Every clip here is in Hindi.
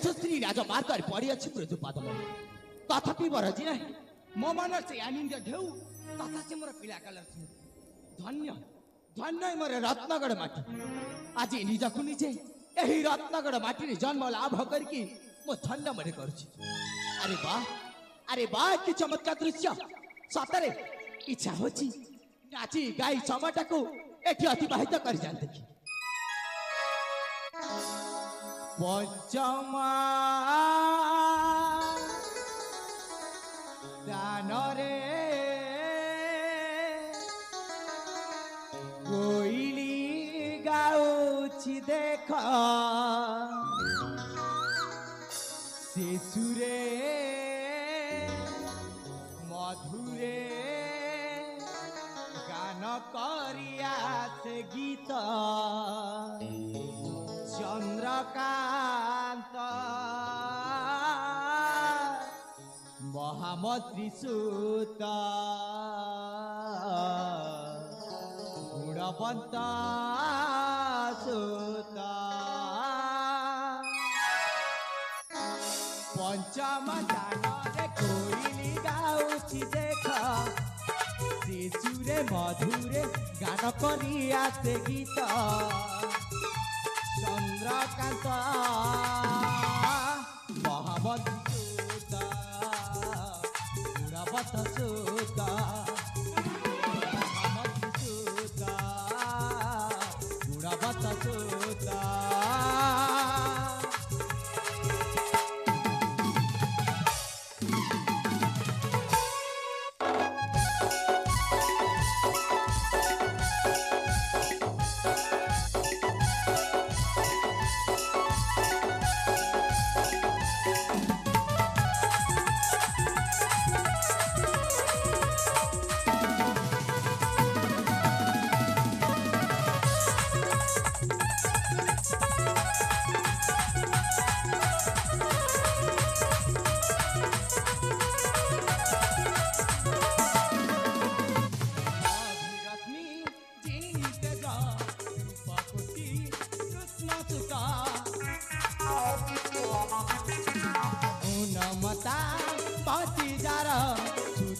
यशस्वी राजमार्ग पड़ी अच्छी ब्रजपाद तथापि बरजी ना मो मन से आनंद ढेउ तथा से मोर पिला कलर धन्य धन्य मोर रत्नगढ़ माटी आज निजक निजे यही रत्नगढ़ माटी जन्म लाभ करके मो धन्य मन करुछि। अरे वाह कि चमत्कार दृश्य सतरे इच्छा होची नाची गाई समयटा को एठी अतिबाहित कर जाते कि पंचमा दानरे कोइली गाउछि देख शिशुरे मधुरे गान करिया से गीत चंद्रकांत महामंत्री सुत गुणवंत सुत पंचम दान कोइली गाउछि देख शिशुरे मधुरे गान करिया से गीत चंद्रकांत महामंत्री सुत गुणवंत सुत महामंत्री सुत गुणवंत सुत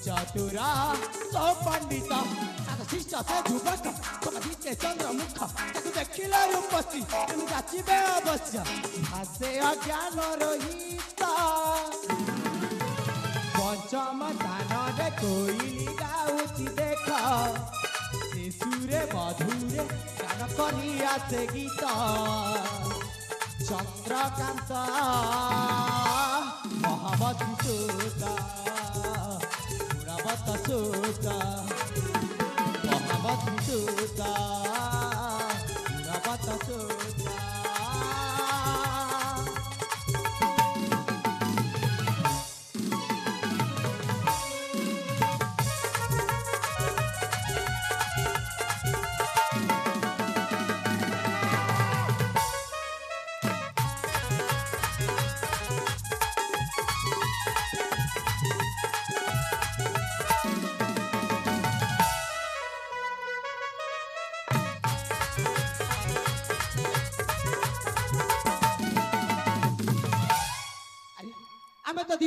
चतुरा सौ पंडित शिष्य से जुबक समझे चंद्रमुख देखिले रूपसी जाचिबे अवश्य हासे अज्ञान रहित पंचम दान रे कोइली गाउछि देख शिशुरे मधुरे गान करिया से गीत चंद्रकांत महामंत्री सुत गुणवंत सुत महामंत्री सुत गुणवंत सुत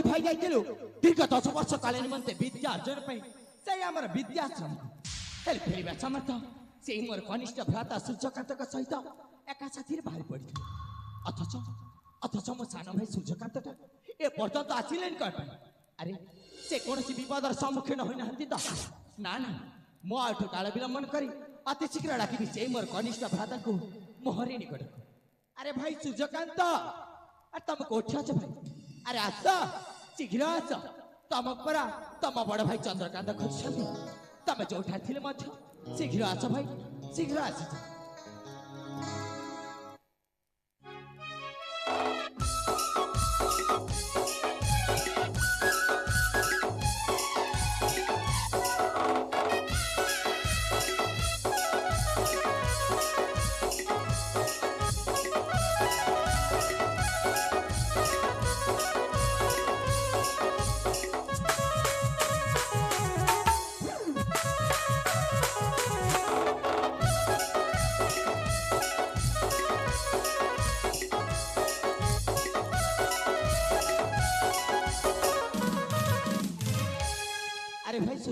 भाई जाइलु दीर्घ 10 वर्ष काले निमंते विद्या अर्जन पई से हमर विद्याश्रम हेल फेरिबा समर्थ से मोर कनिष्ठ भ्राता सूर्यकांत सहित एका साथी बाहर पड़ी अथच मो सानो भाई सूर्यकांत ए पर्यंत आसिलेन कर अरे से कोनसी विपदर सम्मुखीन होई नहंती त ना ना मो आठ काल विलंबन करी अति शीघ्र डाकी से मोर कनिष्ठ भ्राता को मोहरी निकट अरे भाई सूर्यकांत अरे तुम कोठी छ भाई अरे आस शीघ्र आस तम परा तम बड़ भाई चंद्रकांत खोजछन्ती तम जोठा थिले मध्य शीघ्र आस भाई शीघ्र आस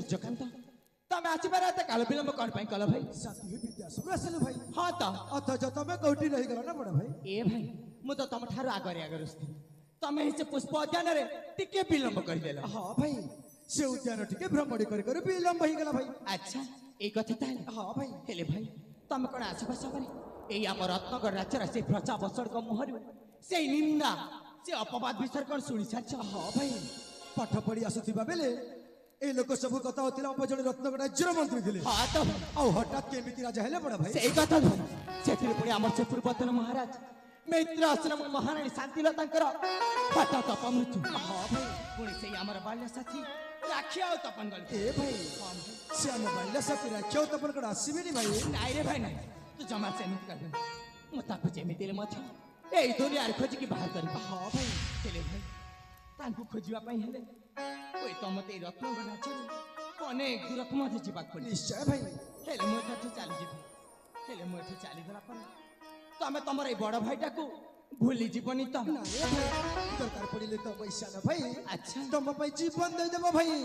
ସୂର୍ଯ୍ୟକାନ୍ତ ତମେ ଆସିବାର ଏତେ କାଳ ବିଳମ୍ବ କଣ ପାଇଁ କଲ ଭାଇ? ସାଥୀ ବିଦ୍ୟାସରୁ ଆସିଲୁ ଭାଇ। ହଁ ତ ଅଥଚ ତମେ କୋଉଠି ରହିଗଲ ନା ବଡ ଭାଇ? ଏ ଭାଇ ମୁଁ ତ ତମ ଠାରୁ ଆଗରେ ଆସିଥିଲି। ତମେ ସେ ପୁଷ୍ପ ଉଦ୍ୟାନରେ ଟିକେ ବିଳମ୍ବ କରିଦେଲ। ହଁ ଭାଇ ସେ ଉଦ୍ୟାନ ଟିକେ ଭ୍ରମଣ କରି କରି ବିଳମ୍ବ ହେଇଗଲା ଭାଇ। ଆଚ୍ଛା ଏଇ କଥା ତାହେଲେ। ହଁ ଭାଇ। ହେଲେ ଭାଇ ତମେ କଣ ଆସିବା ସମୟରେ ଏଇ ଆମ ରତ୍ନଗଡ଼ ରାଜ୍ୟର ସେଇ ପ୍ରଜା ବତ୍ସଳଙ୍କ ମୁହଁରୁ ସେଇ ନିନ୍ଦା ସେ ଅପବାଦ ବିଷୟରେ କଣ ଶୁଣି ସାରିଛ? ହଁ ଭାଇ ପାଠ ପଢି ଆସୁଥିବା ବେଲେ এই ଲୋକ ସବୁ କଥା ହଉଥିଲା ଆମ ଜଣେ ରତ୍ନଗଡ଼ ରାଜ୍ୟର ମନ୍ତ୍ରୀ ଥିଲେ। ହଁ ତ ଆଉ ହଠାତ୍ କେମିତି ରାଜା ହେଲେ ବଡ ଭାଇ? ସେଇ କଥା ଭାଇ। ସେଥିରେ ପୁଣି ଆମର ସେ ପୂର୍ବତନ ମହାରାଜ ମୈତ୍ର ଆଶ୍ରମ ମହାରାଣୀ ଶାନ୍ତିଲତାଙ୍କର ହଠାତ୍ ଅପମୃତ୍ୟୁ। ହଁ ଭାଇ। ପୁଣି ସେଇ ଆମର ବାଲ୍ୟ ସାଥୀ ରାକ୍ଷୀ ଆଉ ତପନ ଗଲେ। ଏ ଭାଇ ସେ ଆମ ବାଲ୍ୟ ସାଥୀ ରାକ୍ଷୀ ଆଉ ତପନ କଣ ଆସିବେନି ଭାଇ? ନାଇଁ ରେ ଭାଇ ନାଇଁ, ତୁ ଜମା ସେମିତି କରିବୁ। ମୁଁ ତାକୁ ଯେମିତି ହେଲେ ମଧ୍ୟ ଏଇ ଦୁନିଆରେ ଖୋଜିକି ବାହାର କରିବି। ହଁ ଭାଇ। ହେଲେ ଭାଇ ତାଙ୍କୁ ଖୋଜିବା ପାଇଁ ହେଲେ ହୁଏତ ମତେ ଏଇ ରତ୍ନଗଡ଼ ରାଜ୍ୟରୁ ଅନେକ ଦୂରକୁ ମଧ୍ୟ ଯିବାକୁ ପଡ଼ିବ। ନିଶ୍ଚୟ ଭାଇ। ହେଲେ ମୁଁ ଏଠାଠୁ ଚାଲିଯିବି। ହେଲେ ମୁଁ ଏଠୁ ଚାଲିଗଲା ପରେ ତମେ ତମର ଏଇ ବଡ ଭାଇଟାକୁ ଭୁଲି ଯିବନି ତ? ନା ରେ ଭାଇ ଦରକାର ପଡ଼ିଲେ ତମ ଇଶାନ ଭାଇ ଆଚ୍ଛା ତମ ପାଇଁ ଜୀବନ ଦେଇଦେବ ଭାଇ।